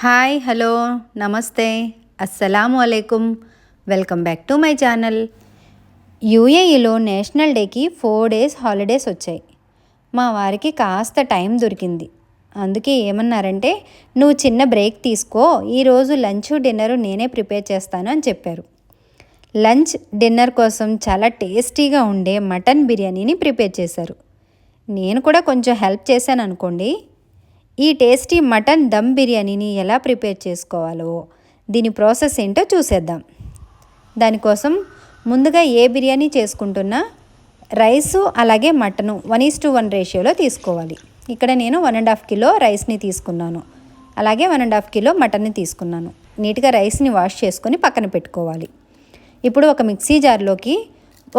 Hi hello నమస్తే అస్సలాము అలైకుం. Welcome back to my channel. యూఏఈలో నేషనల్ డేకి 4 డేస్ హాలిడేస్ వచ్చాయి. మా వారికి కాస్త టైం దొరికింది. అందుకే ఏమన్నారంటే, నువ్వు చిన్న బ్రేక్ తీసుకో, ఈరోజు లంచ్ డిన్నర్ నేనే ప్రిపేర్ చేస్తాను అని చెప్పారు. లంచ్ డిన్నర్ కోసం చాలా టేస్టీగా ఉండే మటన్ బిర్యానీని ప్రిపేర్ చేశారు. నేను కూడా కొంచెం హెల్ప్ చేశాను అనుకోండి. ఈ టేస్టీ మటన్ దమ్ బిర్యానీని ఎలా ప్రిపేర్ చేసుకోవాలో, దీని ప్రాసెస్ ఏంటో చూసేద్దాం. దానికోసం ముందుగా ఏ బిర్యానీ చేసుకుంటున్నా రైసు అలాగే మటను 1:1 రేషియోలో తీసుకోవాలి. ఇక్కడ నేను 1.5 కిలో రైస్ని తీసుకున్నాను, అలాగే 1.5 కిలో మటన్ని తీసుకున్నాను. నీట్గా రైస్ని వాష్ చేసుకొని పక్కన పెట్టుకోవాలి. ఇప్పుడు ఒక మిక్సీ జార్లోకి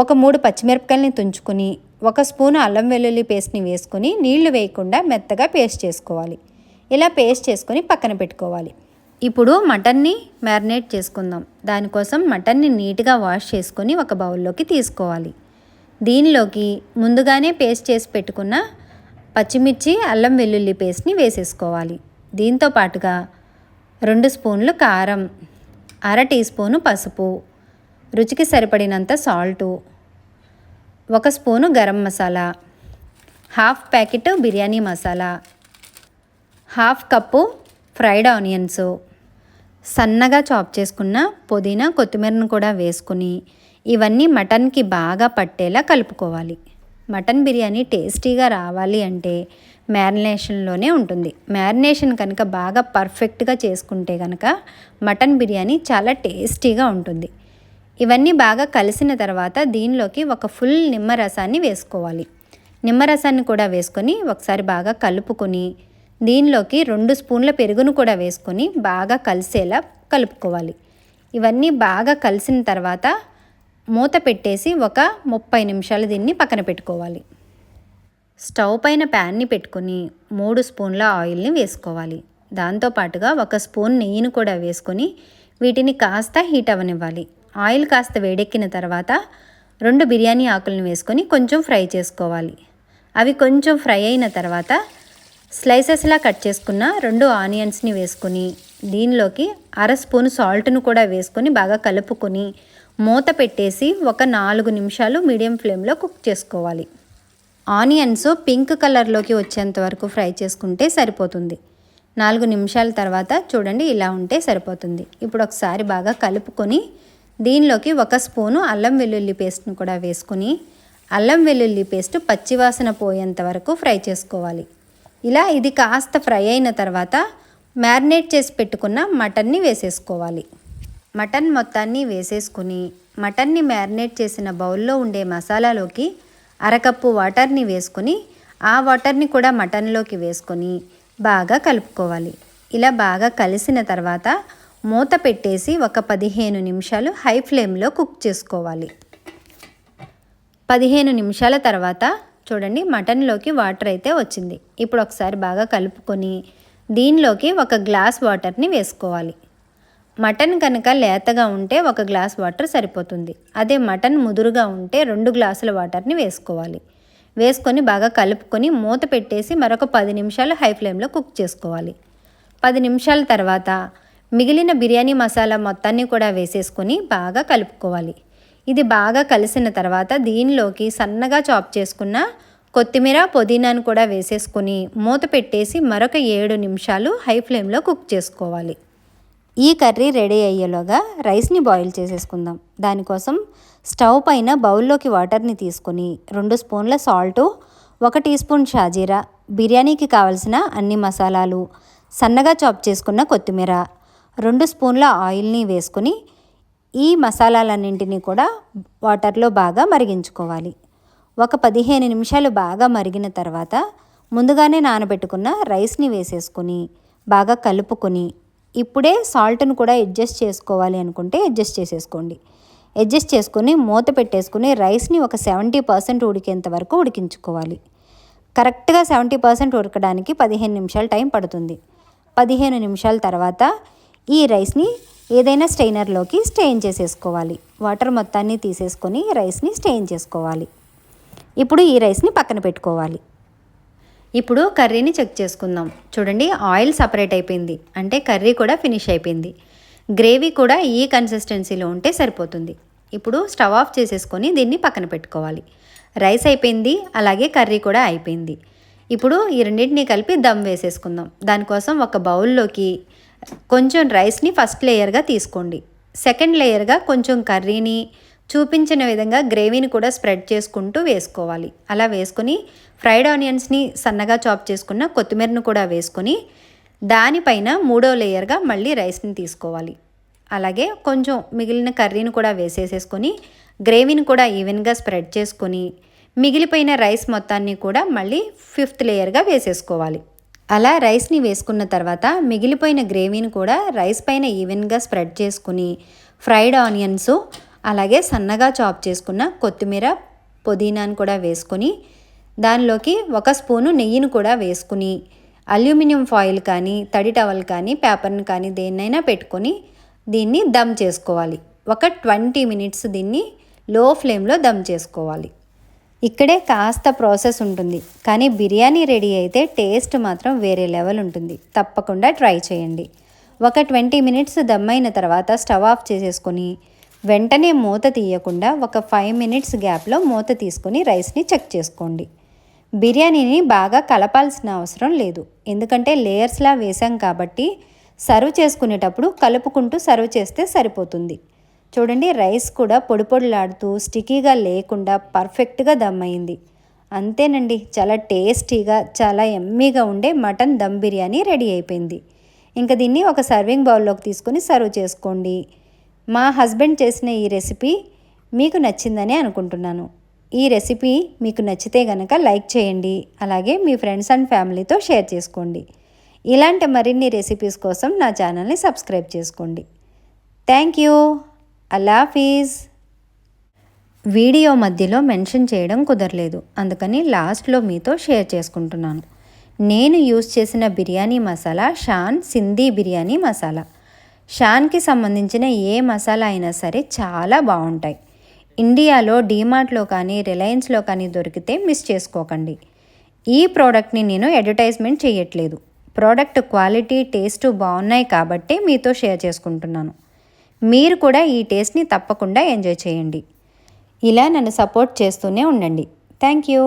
ఒక 3 పచ్చిమిరపకాయలని తుంచుకొని 1 స్పూను అల్లం వెల్లుల్లి పేస్ట్ని వేసుకొని నీళ్లు వేయకుండా మెత్తగా పేస్ట్ చేసుకోవాలి. ఇలా పేస్ట్ చేసుకొని పక్కన పెట్టుకోవాలి. ఇప్పుడు మటన్ని మ్యారినేట్ చేసుకుందాం. దానికోసం మటన్ని నీట్గా వాష్ చేసుకొని ఒక బౌల్లోకి తీసుకోవాలి. దీనిలోకి ముందుగానే పేస్ట్ చేసి పెట్టుకున్న పచ్చిమిర్చి అల్లం వెల్లుల్లి పేస్ట్ని వేసేసుకోవాలి. దీంతో పాటుగా 2 స్పూన్లు కారం, 1/2 టీ స్పూను పసుపు, రుచికి సరిపడినంత salt, 1 spoon garam masala, 1/2 packet biryani masala, 1/2 cup fried onions, సన్నగా చాప్ చేసుకున్న పుదీనా కొత్తిమీరను కూడా వేసుకుని ఇవన్నీ మటన్కి బాగా పట్టేలా కలుపుకోవాలి. మటన్ బిర్యానీ టేస్టీగా రావాలి అంటే మ్యారినేషన్లోనే ఉంటుంది. మ్యారినేషన్ కనుక బాగా పర్ఫెక్ట్గా చేసుకుంటే కనుక మటన్ బిర్యానీ చాలా టేస్టీగా ఉంటుంది. ఇవన్నీ బాగా కలిసిన తర్వాత దీనిలోకి ఒక ఫుల్ నిమ్మరసాన్ని వేసుకోవాలి. నిమ్మరసాన్ని కూడా వేసుకొని ఒకసారి బాగా కలుపుకొని దీనిలోకి 2 స్పూన్ల పెరుగును కూడా వేసుకొని బాగా కలిసేలా కలుపుకోవాలి. ఇవన్నీ బాగా కలిసిన తర్వాత మూత పెట్టేసి ఒక 30 నిమిషాలు దీన్ని పక్కన పెట్టుకోవాలి. స్టవ్ పైన ప్యాన్ని పెట్టుకొని 3 స్పూన్ల ఆయిల్ని వేసుకోవాలి. దాంతోపాటుగా 1 స్పూన్ నెయ్యిని కూడా వేసుకొని వీటిని కాస్త హీట్ అవ్వనివ్వాలి. ఆయిల్ కాస్త వేడెక్కిన తర్వాత 2 బిర్యానీ ఆకులను వేసుకొని కొంచెం ఫ్రై చేసుకోవాలి. అవి కొంచెం ఫ్రై అయిన తర్వాత స్లైసెస్లా కట్ చేసుకున్న 2 ఆనియన్స్ని వేసుకొని దీనిలోకి 1/2 స్పూన్ సాల్ట్ను కూడా వేసుకొని బాగా కలుపుకొని మూత పెట్టేసి ఒక 4 నిమిషాలు మీడియం ఫ్లేమ్లో కుక్ చేసుకోవాలి. ఆనియన్స్ పింక్ కలర్లోకి వచ్చేంత వరకు ఫ్రై చేసుకుంటే సరిపోతుంది. 4 నిమిషాల తర్వాత చూడండి, ఇలా ఉంటే సరిపోతుంది. ఇప్పుడు ఒకసారి బాగా కలుపుకొని దీనిలోకి 1 స్పూను అల్లం వెల్లుల్లి పేస్ట్ను కూడా వేసుకొని అల్లం వెల్లుల్లి పేస్ట్ పచ్చివాసన పోయేంత వరకు ఫ్రై చేసుకోవాలి. ఇలా ఇది కాస్త ఫ్రై అయిన తర్వాత మ్యారినేట్ చేసి పెట్టుకున్న మటన్ని వేసేసుకోవాలి. మటన్ మొత్తాన్ని వేసేసుకుని మటన్ని మ్యారినేట్ చేసిన బౌల్లో ఉండే మసాలాలోకి 1/2 కప్పు వాటర్ని వేసుకొని ఆ వాటర్ని కూడా మటన్లోకి వేసుకొని బాగా కలుపుకోవాలి. ఇలా బాగా కలిసిన తర్వాత మూత పెట్టేసి ఒక 15 నిమిషాలు హై ఫ్లేమ్లో కుక్ చేసుకోవాలి. 15 నిమిషాల తర్వాత చూడండి, మటన్లోకి వాటర్ అయితే వచ్చింది. ఇప్పుడు ఒకసారి బాగా కలుపుకొని దీనిలోకి 1 గ్లాస్ వాటర్ని వేసుకోవాలి. మటన్ కనుక లేతగా ఉంటే 1 గ్లాస్ వాటర్ సరిపోతుంది. అదే మటన్ ముదురుగా ఉంటే 2 గ్లాసుల వాటర్ని వేసుకోవాలి. వేసుకొని బాగా కలుపుకొని మూత పెట్టేసి మరొక 10 నిమిషాలు హై ఫ్లేమ్లో కుక్ చేసుకోవాలి. 10 నిమిషాల తర్వాత మిగిలిన బిర్యానీ మసాలా మొత్తాన్ని కూడా వేసేసుకొని బాగా కలుపుకోవాలి. ఇది బాగా కలిసిన తర్వాత దీనిలోకి సన్నగా చాప్ చేసుకున్న కొత్తిమీర పుదీనాను కూడా వేసేసుకొని మూత పెట్టేసి మరొక 7 నిమిషాలు హై ఫ్లేమ్లో కుక్ చేసుకోవాలి. ఈ కర్రీ రెడీ అయ్యేలోగా రైస్ని బాయిల్ చేసేసుకుందాం. దానికోసం స్టవ్ పైన బౌల్లోకి వాటర్ని తీసుకొని 2 స్పూన్ల సాల్టు, 1 టీ స్పూన్ షాజీరా, బిర్యానీకి కావలసిన అన్ని మసాలాలు, సన్నగా చాప్ చేసుకున్న కొత్తిమీర, 2 స్పూన్ల ఆయిల్ని వేసుకొని ఈ మసాలాలన్నింటినీ కూడా వాటర్లో బాగా మరిగించుకోవాలి. ఒక 15 నిమిషాలు బాగా మరిగిన తర్వాత ముందుగానే నానబెట్టుకున్న రైస్ని వేసేసుకొని బాగా కలుపుకొని ఇప్పుడే సాల్ట్ను కూడా అడ్జస్ట్ చేసుకోవాలి అనుకుంటే అడ్జస్ట్ చేసేసుకోండి. అడ్జస్ట్ చేసుకొని మూత పెట్టేసుకుని రైస్ని ఒక 70% ఉడికేంత వరకు ఉడికించుకోవాలి. కరెక్ట్గా 70% ఉడకడానికి 15 నిమిషాలు టైం పడుతుంది. 15 నిమిషాల తర్వాత ఈ రైస్ని ఏదైనా స్టెయినర్లోకి స్టెయిన్ చేసేసుకోవాలి. వాటర్ మొత్తాన్ని తీసేసుకొని రైస్ని స్టెయిన్ చేసుకోవాలి. ఇప్పుడు ఈ రైస్ని పక్కన పెట్టుకోవాలి. ఇప్పుడు కర్రీని చెక్ చేసుకుందాం. చూడండి, ఆయిల్ సపరేట్ అయిపోయింది, అంటే కర్రీ కూడా ఫినిష్ అయిపోయింది. గ్రేవీ కూడా ఈ కన్సిస్టెన్సీలో ఉంటే సరిపోతుంది. ఇప్పుడు స్టవ్ ఆఫ్ చేసేసుకొని దీన్ని పక్కన పెట్టుకోవాలి. రైస్ అయిపోయింది, అలాగే కర్రీ కూడా అయిపోయింది. ఇప్పుడు ఈ రెండింటిని కలిపి దమ్ వేసేసుకుందాం. దానికోసం ఒక బౌల్లోకి కొంచెం రైస్ని ఫస్ట్ లేయర్గా తీసుకోండి. సెకండ్ లేయర్గా కొంచెం కర్రీని చూపించిన విధంగా గ్రేవీని కూడా స్ప్రెడ్ చేసుకుంటూ వేసుకోవాలి. అలా వేసుకొని ఫ్రైడ్ ఆనియన్స్ని సన్నగా చాప్ చేసుకున్న కొత్తిమీరను కూడా వేసుకొని దానిపైన మూడో లేయర్గా మళ్ళీ రైస్ని తీసుకోవాలి. అలాగే కొంచెం మిగిలిన కర్రీని కూడా వేసేసేసుకొని గ్రేవీని కూడా ఈవెన్గా స్ప్రెడ్ చేసుకొని మిగిలిపోయిన రైస్ మొత్తాన్ని కూడా మళ్ళీ ఫిఫ్త్ లేయర్గా వేసేసుకోవాలి. అలా రైస్ని వేసుకున్న తర్వాత మిగిలిపోయిన గ్రేవీని కూడా రైస్ పైన ఈవెన్గా స్ప్రెడ్ చేసుకుని ఫ్రైడ్ ఆనియన్స్ అలాగే సన్నగా చాప్ చేసుకున్న కొత్తిమీర పుదీనాను కూడా వేసుకొని దానిలోకి 1 స్పూను నెయ్యిని కూడా వేసుకుని అల్యూమినియం ఫాయిల్ కానీ తడి టవల్ కానీ పేపర్ని కానీ దేన్నైనా పెట్టుకొని దీన్ని దమ్ చేసుకోవాలి. ఒక 20 మినిట్స్ దీన్ని లో ఫ్లేమ్లో దమ్ చేసుకోవాలి. ఇక్కడే కాస్త ప్రాసెస్ ఉంటుంది, కానీ బిర్యానీ రెడీ అయితే టేస్ట్ మాత్రం వేరే లెవెల్ ఉంటుంది. తప్పకుండా ట్రై చేయండి. ఒక 20 మినిట్స్ దమ్ అయిన తర్వాత స్టవ్ ఆఫ్ చేసేసుకొని వెంటనే మూత తీయకుండా ఒక 5 మినిట్స్ గ్యాప్లో మూత తీసుకొని రైస్ని చెక్ చేసుకోండి. బిర్యానీని బాగా కలపాల్సిన అవసరం లేదు, ఎందుకంటే లేయర్స్లా వేసాం కాబట్టి సర్వ్ చేసుకునేటప్పుడు కలుపుకుంటూ సర్వ్ చేస్తే సరిపోతుంది. చూడండి, రైస్ కూడా పొడి పొడిలాడుతూ స్టికీగా లేకుండా పర్ఫెక్ట్గా దమ్ అయింది. అంతేనండి, చాలా టేస్టీగా చాలా యమ్మీగా ఉండే మటన్ దమ్ బిర్యానీ రెడీ అయిపోయింది. ఇంకా దీన్ని ఒక సర్వింగ్ బౌల్లోకి తీసుకొని సర్వ్ చేసుకోండి. మా హస్బెండ్ చేసిన ఈ రెసిపీ మీకు నచ్చిందని అనుకుంటున్నాను. ఈ రెసిపీ మీకు నచ్చితే కనుక లైక్ చేయండి, అలాగే మీ ఫ్రెండ్స్ అండ్ ఫ్యామిలీతో షేర్ చేసుకోండి. ఇలాంటి మరిన్ని రెసిపీస్ కోసం నా ఛానల్ని సబ్స్క్రైబ్ చేసుకోండి. Thank you. అల్లా హఫీజ్. వీడియో మధ్యలో మెన్షన్ చేయడం కుదరలేదు, అందుకని లాస్ట్లో మీతో షేర్ చేసుకుంటున్నాను. నేను యూజ్ చేసిన బిర్యానీ మసాలా షాన్ సింధీ బిర్యానీ మసాలా. షాన్కి సంబంధించిన ఏ మసాలా అయినా సరే చాలా బాగుంటాయి. ఇండియాలో డీమార్ట్లో కానీ రిలయన్స్లో కానీ దొరికితే మిస్ చేసుకోకండి. ఈ ప్రోడక్ట్ని నేను అడ్వర్టైజ్మెంట్ చేయట్లేదు. ప్రోడక్ట్ క్వాలిటీ టేస్ట్ బాగున్నాయి కాబట్టి మీతో షేర్ చేసుకుంటున్నాను. మీరు కూడా ఈ టేస్ట్ని తప్పకుండా ఎంజాయ్ చేయండి. ఇలా నన్ను సపోర్ట్ చేస్తూనే ఉండండి. Thank you.